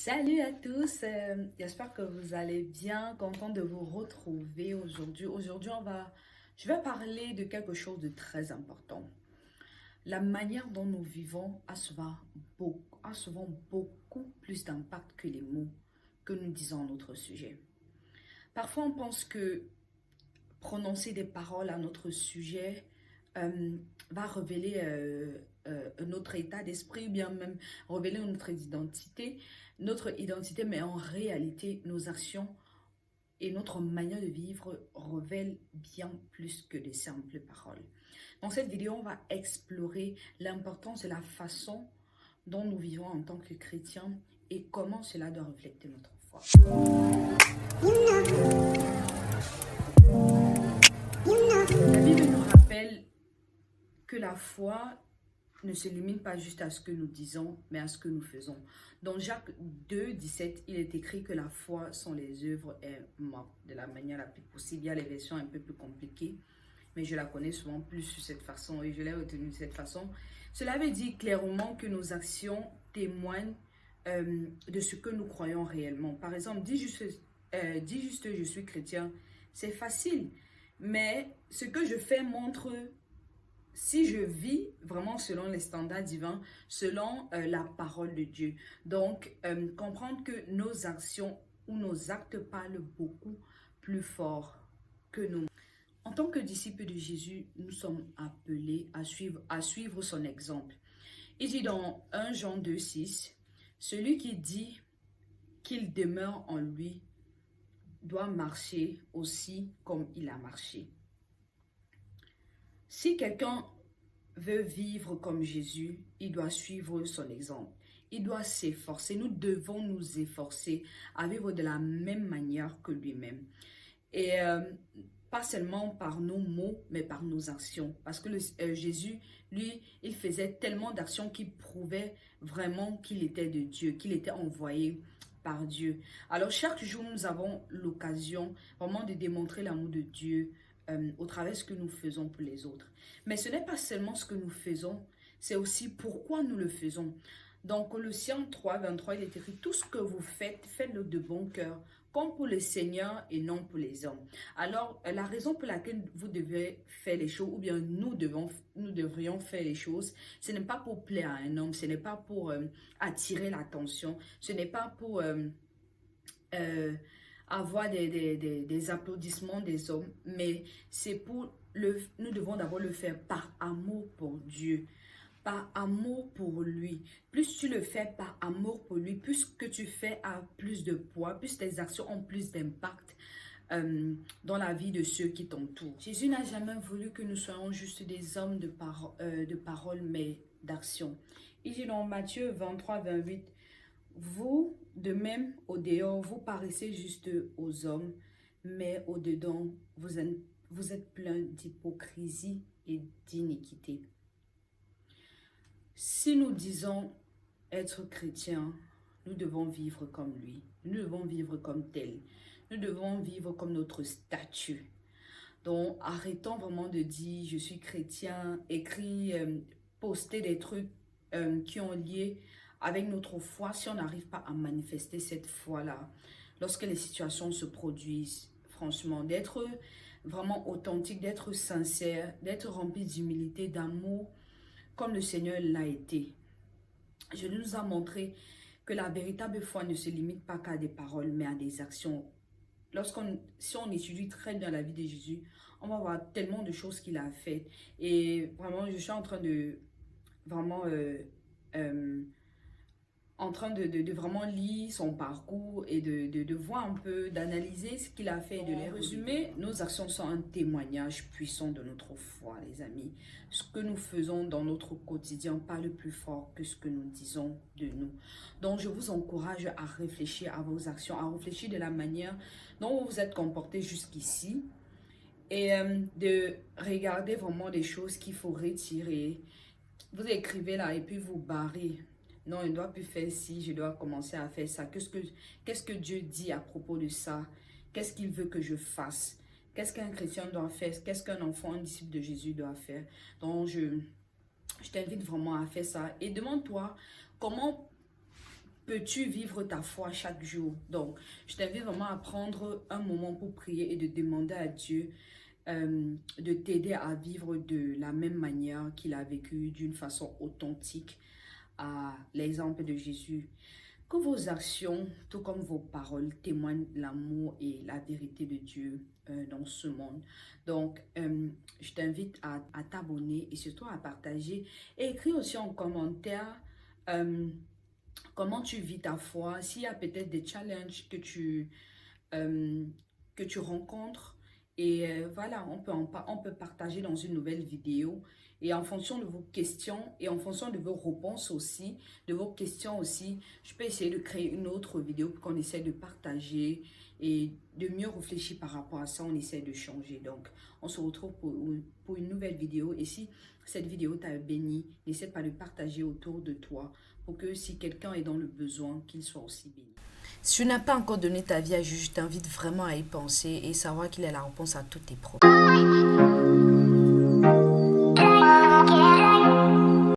Salut à tous, j'espère que vous allez bien, content de vous retrouver aujourd'hui. Aujourd'hui, je vais parler de quelque chose de très important. La manière dont nous vivons a souvent beaucoup plus d'impact que les mots que nous disons à notre sujet. Parfois, on pense que prononcer des paroles à notre sujet va révéler notre état d'esprit ou bien même révéler notre identité, mais en réalité, nos actions et notre manière de vivre révèlent bien plus que de simples paroles. Dans cette vidéo, on va explorer l'importance de la façon dont nous vivons en tant que chrétiens et comment cela doit refléter notre foi. La Bible nous rappelle que la foi ne se limite pas juste à ce que nous disons, mais à ce que nous faisons. Dans Jacques 2, 17, il est écrit que la foi sans les œuvres est morte de la manière la plus possible. Il y a les versions un peu plus compliquées, mais je la connais souvent plus de cette façon et je l'ai retenue de cette façon. Cela veut dire clairement que nos actions témoignent de ce que nous croyons réellement. Par exemple, dis juste je suis chrétien, c'est facile, mais ce que je fais montre si je vis vraiment selon les standards divins, selon la parole de Dieu. Donc, comprendre que nos actions ou nos actes parlent beaucoup plus fort que nous. En tant que disciples de Jésus, nous sommes appelés à suivre son exemple. Il dit dans 1 Jean 2, 6, « Celui qui dit qu'il demeure en lui doit marcher aussi comme il a marché. » Si quelqu'un veut vivre comme Jésus, il doit suivre son exemple. Il doit s'efforcer. Nous devons nous efforcer à vivre de la même manière que lui-même. Et pas seulement par nos mots, mais par nos actions. Parce que Jésus, lui, il faisait tellement d'actions qui prouvaient vraiment qu'il était de Dieu, qu'il était envoyé par Dieu. Alors chaque jour, nous avons l'occasion vraiment de démontrer l'amour de Dieu au travers de ce que nous faisons pour les autres. Mais ce n'est pas seulement ce que nous faisons, c'est aussi pourquoi nous le faisons. Dans Colossiens 3, 23, il est écrit « Tout ce que vous faites, faites-le de bon cœur, comme pour le Seigneur et non pour les hommes. » Alors, la raison pour laquelle vous devez faire les choses, ou bien nous devrions faire les choses, ce n'est pas pour plaire à un homme, ce n'est pas pour attirer l'attention, ce n'est pas pour avoir des applaudissements des hommes, mais c'est pour nous devons d'abord le faire par amour pour Dieu, par amour pour lui. Plus tu le fais par amour pour lui, plus que tu fais a plus de poids, plus tes actions ont plus d'impact dans la vie de ceux qui t'entourent. Jésus n'a jamais voulu que nous soyons juste des hommes de parole, mais d'action. Il dit dans Matthieu 23, 28, « Vous, de même, au dehors, vous paraissez juste aux hommes, mais au-dedans, vous êtes plein d'hypocrisie et d'iniquité. » Si nous disons être chrétiens, nous devons vivre comme lui. Nous devons vivre comme tel. Nous devons vivre comme notre statut. Donc, arrêtons vraiment de dire « je suis chrétien », écrire, poster des trucs qui ont lié avec notre foi si on n'arrive pas à manifester cette foi-là. Lorsque les situations se produisent, franchement, d'être vraiment authentique, d'être sincère, d'être rempli d'humilité, d'amour, comme le Seigneur l'a été. Je nous a montré que la véritable foi ne se limite pas qu'à des paroles, mais à des actions. Si on étudie très bien la vie de Jésus, on va voir tellement de choses qu'il a faites. Et vraiment, je suis en train de vraiment vraiment lire son parcours et de voir un peu, d'analyser ce qu'il a fait et de les résumer. Nos actions sont un témoignage puissant de notre foi, les amis. Ce que nous faisons dans notre quotidien parle plus fort que ce que nous disons de nous. Donc, je vous encourage à réfléchir à vos actions, à réfléchir de la manière dont vous vous êtes comporté jusqu'ici et de regarder vraiment des choses qu'il faut retirer. Vous écrivez là et puis vous barrez. Non, je ne dois plus faire ci, je dois commencer à faire ça. Qu'est-ce que Dieu dit à propos de ça? Qu'est-ce qu'il veut que je fasse? Qu'est-ce qu'un chrétien doit faire? Qu'est-ce qu'un enfant, un disciple de Jésus doit faire? Donc, je t'invite vraiment à faire ça. Et demande-toi comment peux-tu vivre ta foi chaque jour? Donc, je t'invite vraiment à prendre un moment pour prier et de demander à Dieu de t'aider à vivre de la même manière qu'il a vécu, d'une façon authentique, à l'exemple de Jésus. Que vos actions, tout comme vos paroles, témoignent l'amour et la vérité de Dieu dans ce monde. Donc, je t'invite à t'abonner et surtout à partager. Et écris aussi en commentaire comment tu vis ta foi, s'il y a peut-être des challenges que tu rencontres. Et voilà, on peut partager dans une nouvelle vidéo. Et en fonction de vos questions et en fonction de vos réponses aussi, de vos questions aussi, je peux essayer de créer une autre vidéo pour qu'on essaie de partager et de mieux réfléchir par rapport à ça. On essaie de changer. Donc, on se retrouve pour une nouvelle vidéo. Et si cette vidéo t'a béni, n'essaie pas de partager autour de toi pour que si quelqu'un est dans le besoin, qu'il soit aussi béni. Si tu n'as pas encore donné ta vie à Jésus, je t'invite vraiment à y penser et savoir qu'il est la réponse à tous tes problèmes.